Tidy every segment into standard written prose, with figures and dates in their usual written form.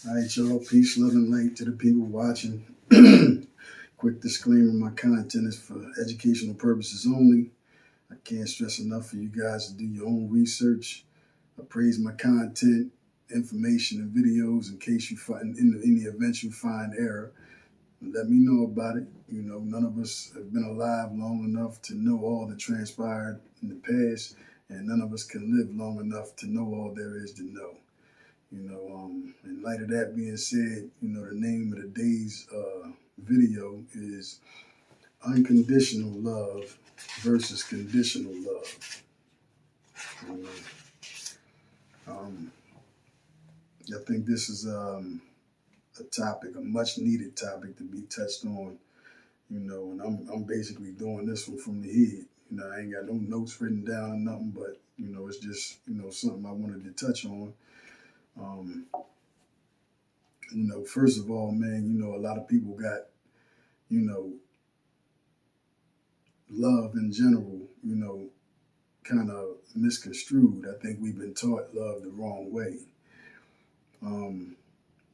All right, y'all. Peace, love, and light to the people watching. Quick disclaimer: my content is for educational purposes only. I can't stress enough for you guys to do your own research. Appraise my content, information, and videos in case you find in the event you find error. Let me know about it. None of us have been alive long enough to know all that transpired in the past, and none of us can live long enough to know all there is to know. In light of that being said, the name of the day's video is Unconditional Love versus Conditional Love. You um, I think this is a topic, a much needed topic to be touched on, and I'm basically doing this one from the head. I ain't got no notes written down or nothing, but, it's just, something I wanted to touch on. Um, First of all, man, a lot of people got, you know, love in general, kind of misconstrued. I think we've been taught love the wrong way. Um,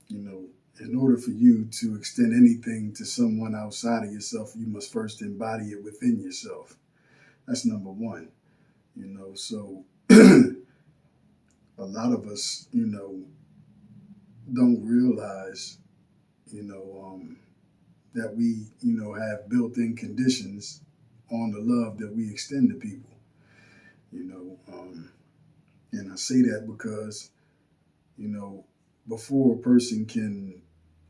you know, in order for you to extend anything to someone outside of yourself, you must first embody it within yourself. That's number one. So a lot of us, don't realize, you know, um, that we, have built-in conditions on the love that we extend to people. You know, and I say that because, you know, before a person can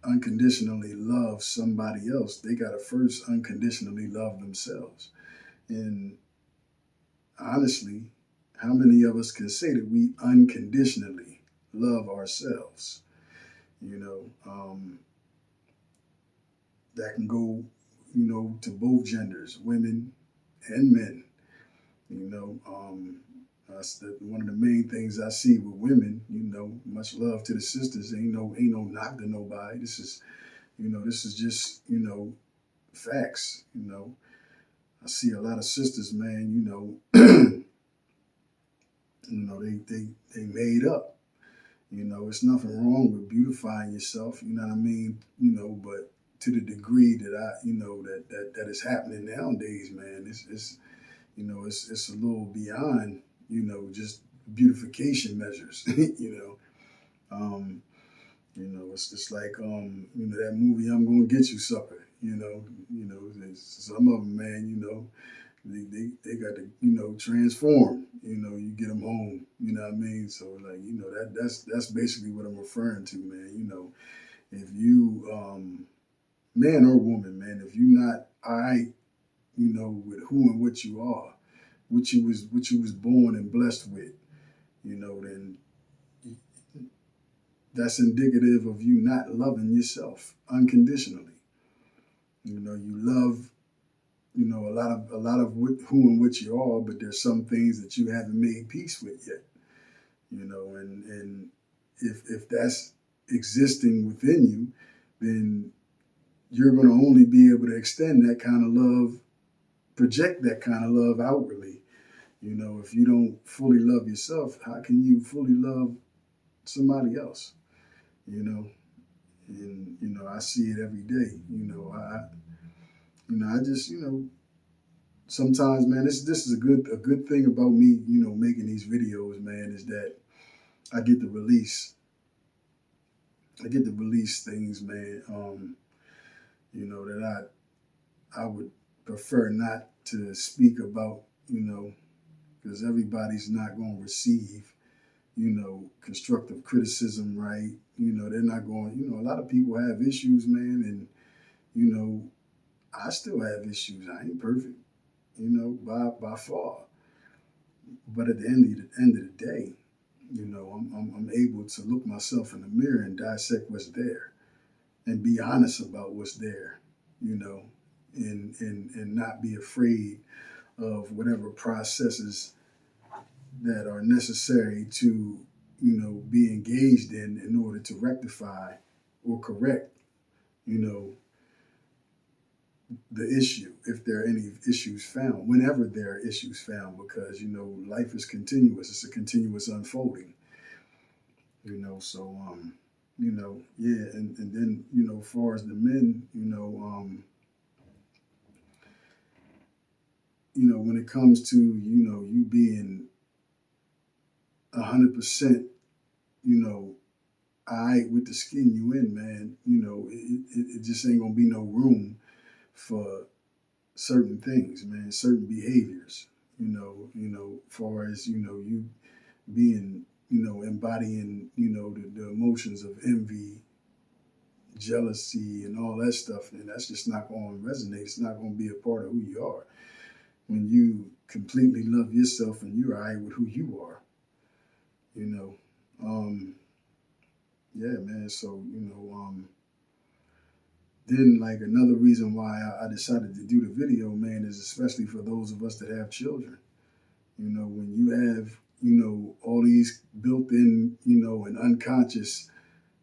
unconditionally love somebody else, they got to first unconditionally love themselves. And honestly, how many of us can say that we unconditionally love ourselves? You know, that can go, to both genders, women and men. That's one of the main things I see with women. Much love to the sisters. Ain't no knock to nobody. This is just facts. I see a lot of sisters, man. They made up. It's nothing wrong with beautifying yourself. You know what I mean. But to the degree that that is happening nowadays, man, it's a little beyond just beautification measures. Um, it's just like that movie "I'm Gonna Get You" sucker. Some of them, man, they got to transform. You get them home. You know what I mean? So like that's basically what I'm referring to, man. If you man or woman, man, if you're not all right, with who and what you are, what you was born and blessed with, then that's indicative of you not loving yourself unconditionally. You love, a lot of who and what you are, but there's some things that you haven't made peace with yet. And if that's existing within you, then you're going to only be able to extend that kind of love, project that kind of love outwardly. If you don't fully love yourself, how can you fully love somebody else? You know, and I see it every day. I just sometimes, man, this is a good thing about me, making these videos, man, is that I get to release things, man. That I would prefer not to speak about, because everybody's not going to receive, constructive criticism, right? They're not going. A lot of people have issues, man, and you know, I still have issues. I ain't perfect, by far. But at the end of the day, I'm able to look myself in the mirror and dissect what's there and be honest about what's there, you know, and not be afraid of whatever processes that are necessary to, be engaged in order to rectify or correct, you know, the issue, if there are any issues found, whenever there are issues found, because, life is continuous. It's a continuous unfolding, so, Yeah, and then, as far as the men, when it comes to, you being 100%, you know, all right with the skin you in, man, it just ain't gonna be no room for certain things, man, certain behaviors, far as, you being, embodying, the emotions of envy, jealousy, and all that stuff, and that's just not going to resonate. It's not going to be a part of who you are. When you completely love yourself and you're all right with who you are, you know. Yeah, man. So, then like another reason why I decided to do the video, man, is especially for those of us that have children. When you have, all these built in, and unconscious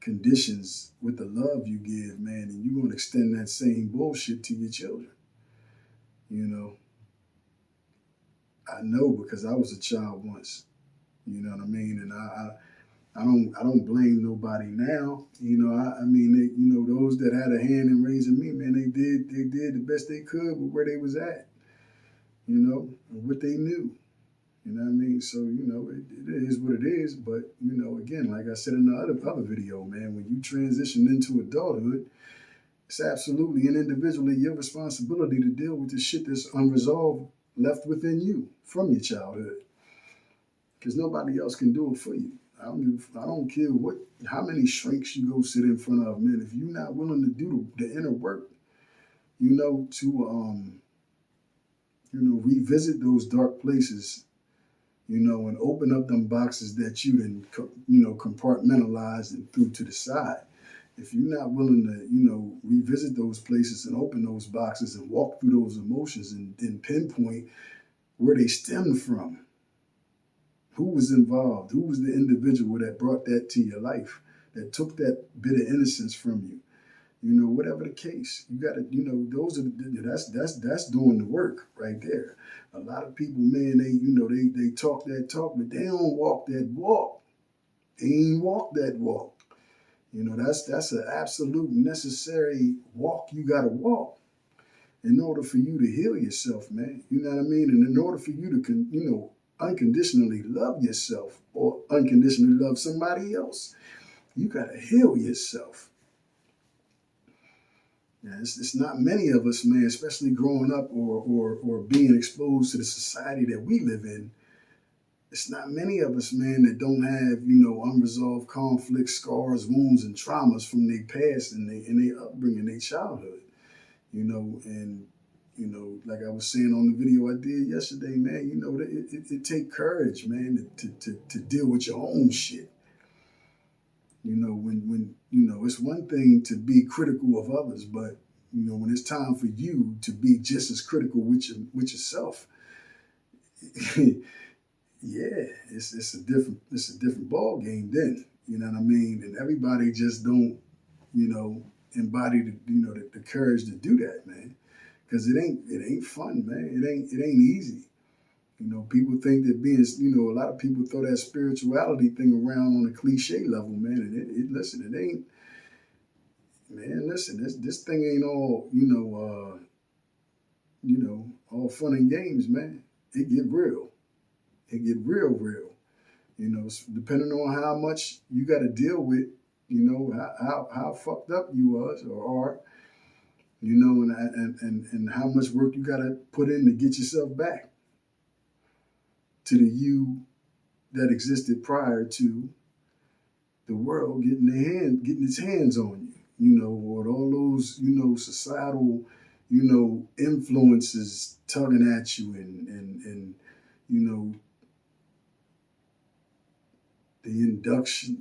conditions with the love you give, man, and you're going to extend that same bullshit to your children. You know, I know because I was a child once. You know what I mean? And I don't blame nobody now. I mean, those that had a hand in raising me, man, they did the best they could with where they was at, and what they knew. You know what I mean? So, it is what it is. But, again, like I said in the other video, man, when you transition into adulthood, it's absolutely and individually your responsibility to deal with the shit that's unresolved left within you from your childhood. Because nobody else can do it for you. I don't care how many shrinks you go sit in front of, man. If you're not willing to do the inner work, to revisit those dark places, and open up them boxes that you then, compartmentalized and threw to the side. If you're not willing to, revisit those places and open those boxes and walk through those emotions and pinpoint where they stem from, who was involved, who was the individual that brought that to your life, that took that bit of innocence from you, whatever the case, you got to, those are that's doing the work right there. A lot of people, man, they talk that talk, but they don't walk that walk. They ain't walk that walk. That's an absolute necessary walk you got to walk in order for you to heal yourself, man. You know what I mean? And in order for you to, unconditionally love yourself or unconditionally love somebody else, you got to heal yourself. Yeah, it's not many of us, man, especially growing up or being exposed to the society that we live in. It's not many of us, man, that don't have, unresolved conflicts, scars, wounds, and traumas from their past and their upbringing, their childhood. And like I was saying on the video I did yesterday, man, it take courage, man, to deal with your own shit. When it's one thing to be critical of others, but when it's time for you to be just as critical with yourself, yeah, it's a different ball game then. You know what I mean? And everybody just don't, embody the courage to do that, man. Because it ain't fun, man. It ain't easy. People think that being, a lot of people throw that spirituality thing around on a cliche level, man. And listen, it ain't, man. Listen, this thing ain't all, all fun and games, man. It get real. It get real. Depending on how much you got to deal with, how fucked up you was or are, and how much work you got to put in to get yourself back to the you that existed prior to the world getting its hands on you, or all those, societal, influences tugging at you and you know, the induction,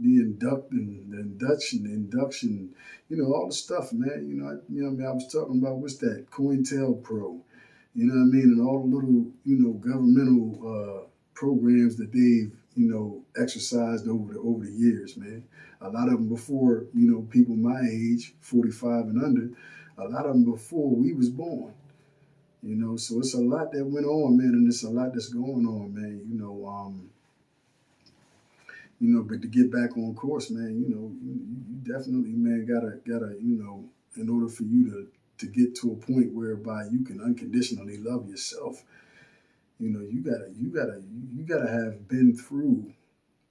all the stuff, man. I was talking about what's that, COINTELPRO, and all the little, governmental programs that they've, exercised over the years, man. A lot of them before, people my age, 45 and under, a lot of them before we was born. So it's a lot that went on, man, and it's a lot that's going on, man. But to get back on course, man, you definitely, man, gotta, in order for you to get to a point whereby you can unconditionally love yourself, you gotta have been through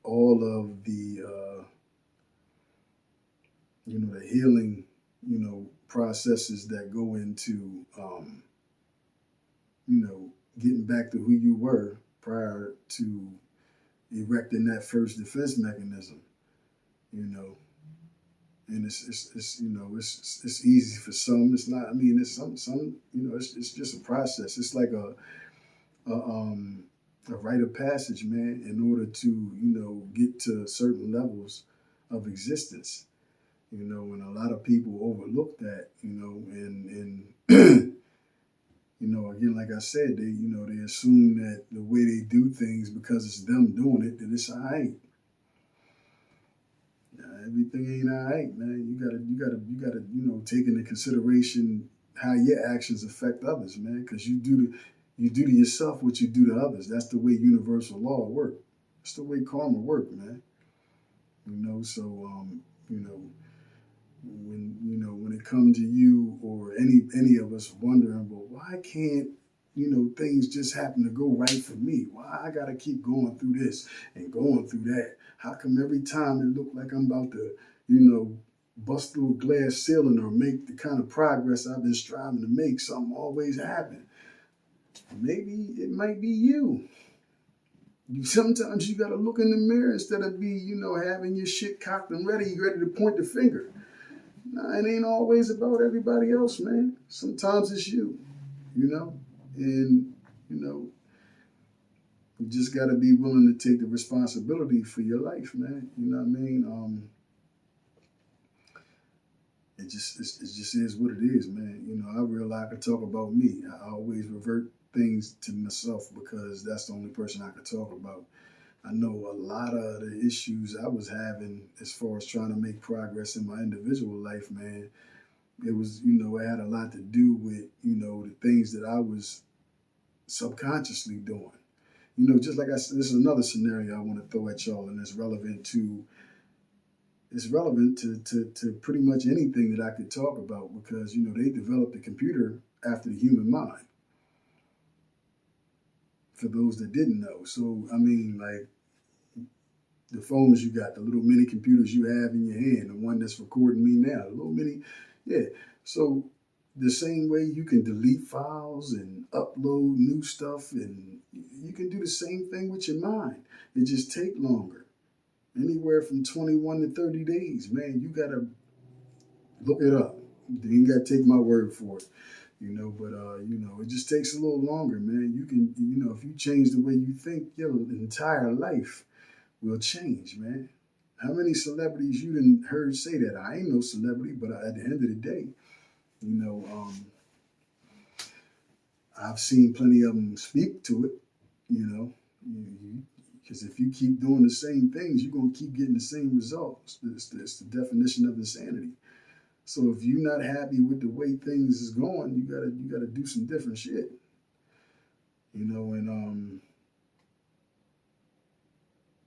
all of the healing, processes that go into, getting back to who you were prior to erecting that first defense mechanism, you know. And it's easy for some. It's not. I mean, it's some. It's just a process. It's like a rite of passage, man. In order to get to certain levels of existence, and a lot of people overlook that, and again, like I said, they assume that the way they do things, because it's them doing it, that it's all right. Everything ain't all right, man. You gotta, take into consideration how your actions affect others, man. Because you do to yourself what you do to others. That's the way universal law work. That's the way karma work, man. So you know, when it comes to you or any of us wondering, well, why can't things just happen to go right for me? Why I gotta keep going through this and going through that? How come every time it look like I'm about to, bust through a glass ceiling or make the kind of progress I've been striving to make, something always happen? Maybe it might be you. Sometimes you gotta look in the mirror instead of having your shit cocked and ready to point the finger. Nah, it ain't always about everybody else, man. Sometimes it's you, and you just got to be willing to take the responsibility for your life, man. You know what I mean? It just is what it is, man. I realize I could talk about me. I always revert things to myself because that's the only person I could talk about. I know a lot of the issues I was having as far as trying to make progress in my individual life, man. It was, it had a lot to do with, the things that I was subconsciously doing. Just like I said, this is another scenario I want to throw at y'all, and it's relevant to pretty much anything that I could talk about because, they developed the computer after the human mind, for those that didn't know. So, I mean, like, the phones you got, the little mini computers you have in your hand, the one that's recording me now, the little mini, yeah. So the same way you can delete files and upload new stuff, and you can do the same thing with your mind. It just take longer, anywhere from 21 to 30 days, man. You gotta look it up. You ain't gotta take my word for it. But it just takes a little longer, man. You can, if you change the way you think, your entire life will change, man. How many celebrities you done heard say that? I ain't no celebrity, but at the end of the day, you know, um, I've seen plenty of them speak to it, you know, because if you keep doing the same things, you're going to keep getting the same results. It's the definition of insanity. So if you're not happy with the way things is going, you gotta do some different shit, and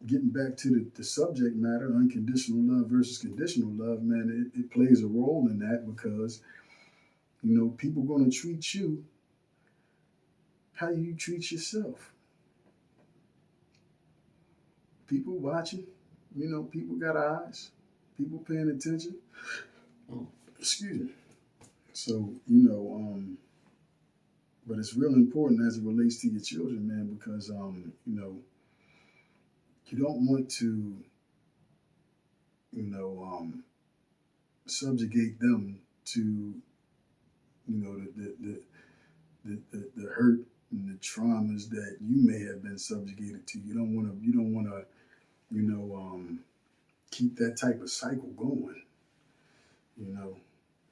getting back to the subject matter, unconditional love versus conditional love, man, it plays a role in that because, people going to treat you how you treat yourself. People watching, people got eyes, people paying attention. Excuse me. So, but it's real important as it relates to your children, man, because, you don't want to, you know, um, subjugate them to, the hurt and the traumas that you may have been subjugated to. You don't want to, you know, keep that type of cycle going. You know,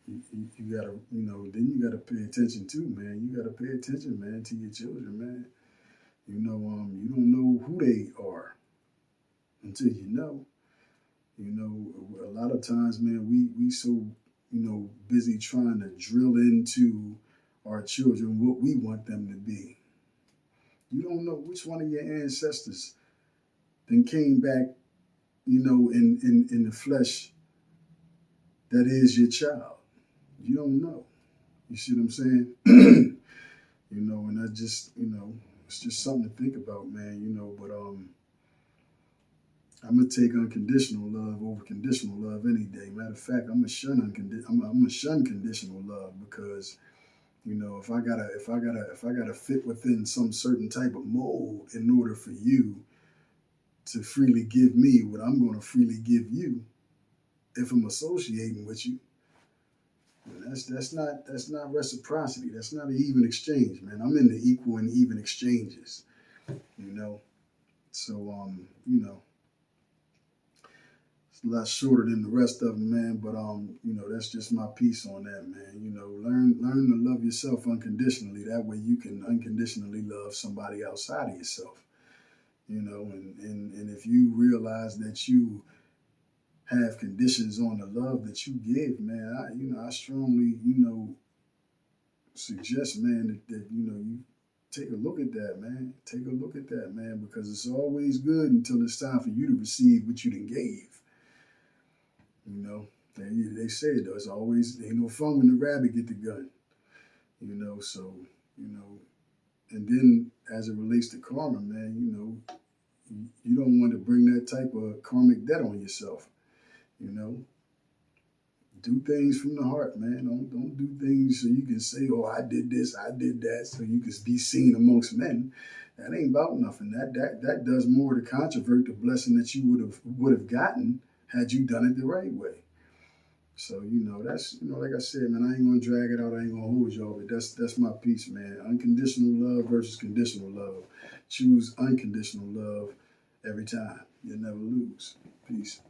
you gotta, then you gotta pay attention too, man. You gotta pay attention, man, to your children, man. You don't know who they are until you know. A lot of times, man, we so, busy trying to drill into our children what we want them to be. You don't know which one of your ancestors then came back in the flesh that is your child. You don't know. You see what I'm saying? And I just, it's just something to think about, man. But I'm gonna take unconditional love over conditional love any day. Matter of fact, I'm gonna shun conditional love because if I gotta fit within some certain type of mold in order for you to freely give me what I'm gonna freely give you, if I'm associating with you, that's not reciprocity. That's not an even exchange, man. I'm in the equal and even exchanges, you know. So it's a lot shorter than the rest of them, man. But that's just my piece on that, man. Learn to love yourself unconditionally. That way you can unconditionally love somebody outside of yourself. And if you realize that you have conditions on the love that you give, man, I strongly, suggest, man, that you take a look at that, man. Take a look at that, man, because it's always good until it's time for you to receive what you done gave. You know, they say it though. It's always ain't no fun when the rabbit get the gun. So and then as it relates to karma, man, you don't want to bring that type of karmic debt on yourself. You know, do things from the heart, man. Don't do things so you can say, "Oh, I did this, I did that," so you can be seen amongst men. That ain't about nothing. That does more to controvert the blessing that you would have gotten had you done it the right way. So that's like I said, man. I ain't gonna drag it out. I ain't gonna hold y'all, but that's my piece, man. Unconditional love versus conditional love. Choose unconditional love every time. You'll never lose. Peace.